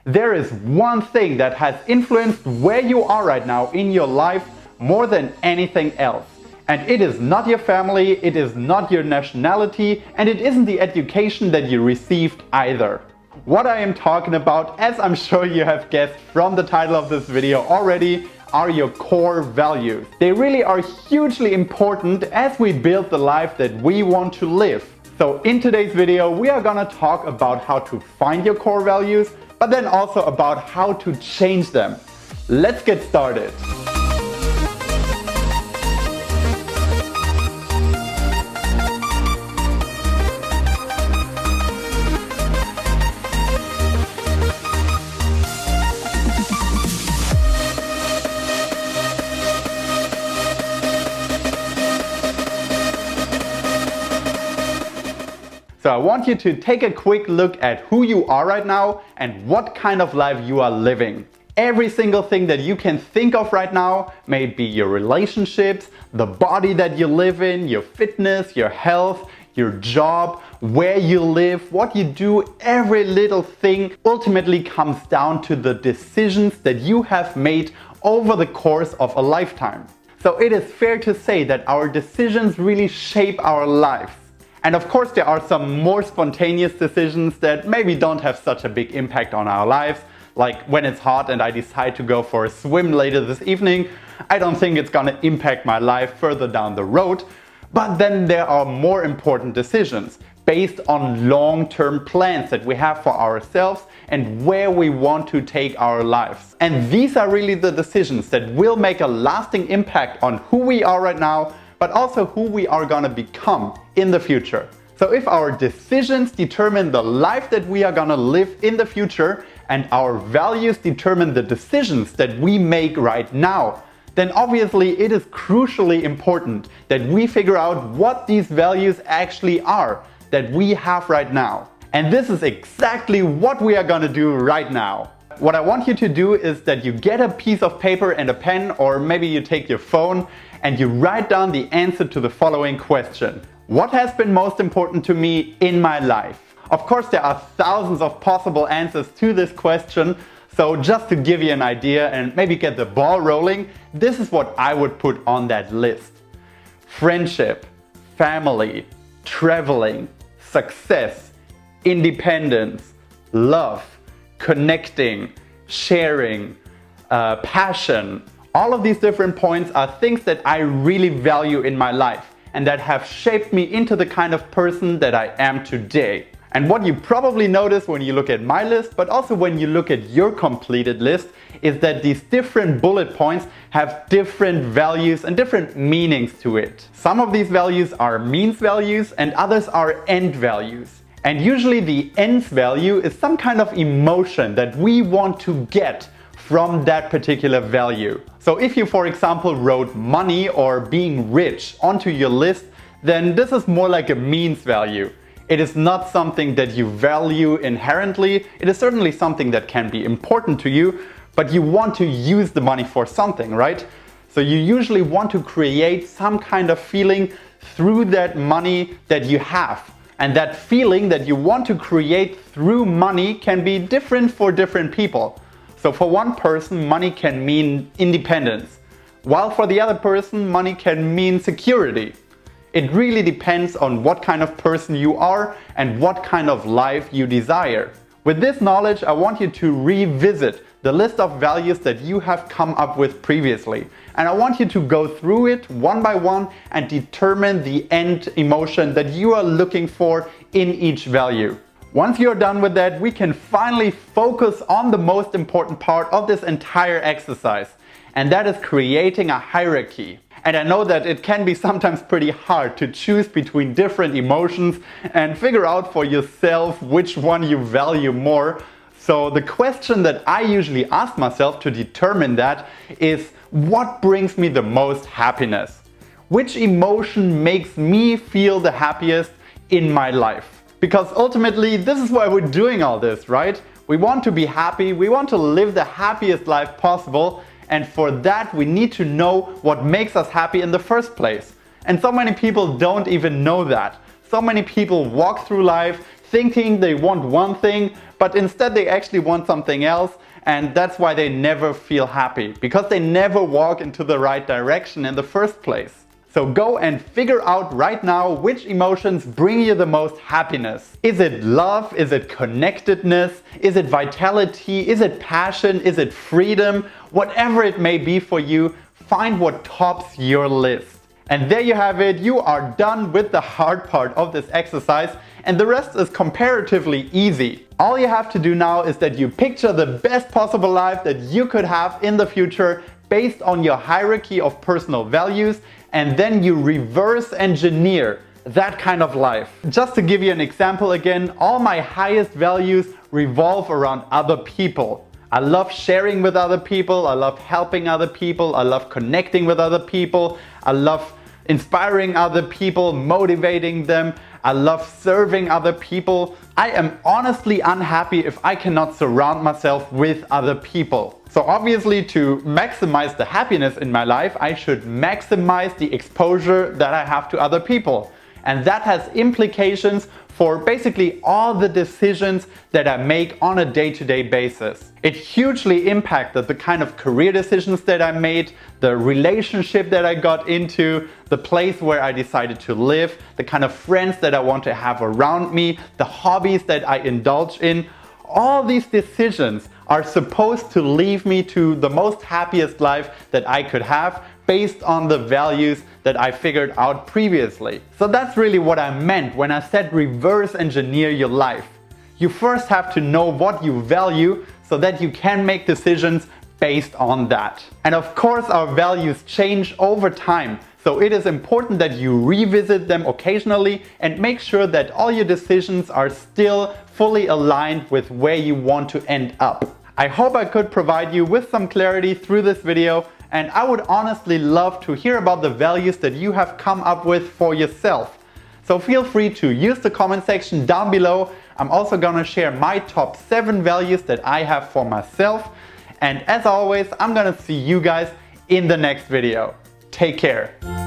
There is one thing that has influenced where you are right now in your life more than anything else. And it is not your family, it is not your nationality, and it isn't the education that you received either. What I am talking about, as I'm sure you have guessed from the title of this video already, are your core values. They really are hugely important as we build the life that we want to live. So in today's video, we are gonna talk about how to find your core values, but then also about how to change them. Let's get started. So I want you to take a quick look at who you are right now and what kind of life you are living. Every single thing that you can think of right now, may it be your relationships, the body that you live in, your fitness, your health, your job, where you live, what you do, every little thing ultimately comes down to the decisions that you have made over the course of a lifetime. So it is fair to say that our decisions really shape our lives. And of course, there are some more spontaneous decisions that maybe don't have such a big impact on our lives. Like when it's hot and I decide to go for a swim later this evening, I don't think it's gonna impact my life further down the road. But then there are more important decisions based on long-term plans that we have for ourselves and where we want to take our lives. And these are really the decisions that will make a lasting impact on who we are right now, but also who we are gonna become in the future. So if our decisions determine the life that we are gonna live in the future and our values determine the decisions that we make right now, then obviously it is crucially important that we figure out what these values actually are that we have right now. And this is exactly what we are gonna do right now. What I want you to do is that you get a piece of paper and a pen, or maybe you take your phone and you write down the answer to the following question. What has been most important to me in my life? Of course, there are thousands of possible answers to this question, so just to give you an idea and maybe get the ball rolling, this is what I would put on that list. Friendship, family, traveling, success, independence, love, connecting, sharing, passion. All of these different points are things that I really value in my life and that have shaped me into the kind of person that I am today. And what you probably notice when you look at my list, but also when you look at your completed list, is that these different bullet points have different values and different meanings to it. Some of these values are means values and others are end values. And usually the ends value is some kind of emotion that we want to get from that particular value. So if you, for example, wrote money or being rich onto your list, then this is more like a means value. It is not something that you value inherently. It is certainly something that can be important to you, but you want to use the money for something, right? So you usually want to create some kind of feeling through that money that you have. And that feeling that you want to create through money can be different for different people. So for one person, money can mean independence, while for the other person, money can mean security. It really depends on what kind of person you are and what kind of life you desire. With this knowledge, I want you to revisit the list of values that you have come up with previously. And I want you to go through it one by one and determine the end emotion that you are looking for in each value. Once you're done with that, we can finally focus on the most important part of this entire exercise, and that is creating a hierarchy. And I know that it can be sometimes pretty hard to choose between different emotions and figure out for yourself which one you value more. So the question that I usually ask myself to determine that is, what brings me the most happiness? Which emotion makes me feel the happiest in my life? Because ultimately, this is why we're doing all this, right? We want to be happy, we want to live the happiest life possible, and for that we need to know what makes us happy in the first place. And so many people don't even know that. So many people walk through life thinking they want one thing, but instead they actually want something else. And that's why they never feel happy, because they never walk into the right direction in the first place. So go and figure out right now which emotions bring you the most happiness. Is it love? Is it connectedness? Is it vitality? Is it passion? Is it freedom? Whatever it may be for you, find what tops your list. And there you have it. You are done with the hard part of this exercise, and the rest is comparatively easy. All you have to do now is that you picture the best possible life that you could have in the future based on your hierarchy of personal values, and then you reverse engineer that kind of life. Just to give you an example again, all my highest values revolve around other people. I love sharing with other people, I love helping other people, I love connecting with other people, I love inspiring other people, motivating them, I love serving other people. I am honestly unhappy if I cannot surround myself with other people. So obviously, to maximize the happiness in my life, I should maximize the exposure that I have to other people. And that has implications for basically all the decisions that I make on a day-to-day basis. It hugely impacted the kind of career decisions that I made, the relationship that I got into, the place where I decided to live, the kind of friends that I want to have around me, the hobbies that I indulge in. All these decisions are supposed to lead me to the most happiest life that I could have, based on the values that I figured out previously. So that's really what I meant when I said reverse engineer your life. You first have to know what you value so that you can make decisions based on that. And of course, our values change over time. So it is important that you revisit them occasionally and make sure that all your decisions are still fully aligned with where you want to end up. I hope I could provide you with some clarity through this video, and I would honestly love to hear about the values that you have come up with for yourself. So feel free to use the comment section down below. I'm also gonna share my top 7 values that I have for myself. And as always, I'm gonna see you guys in the next video. Take care.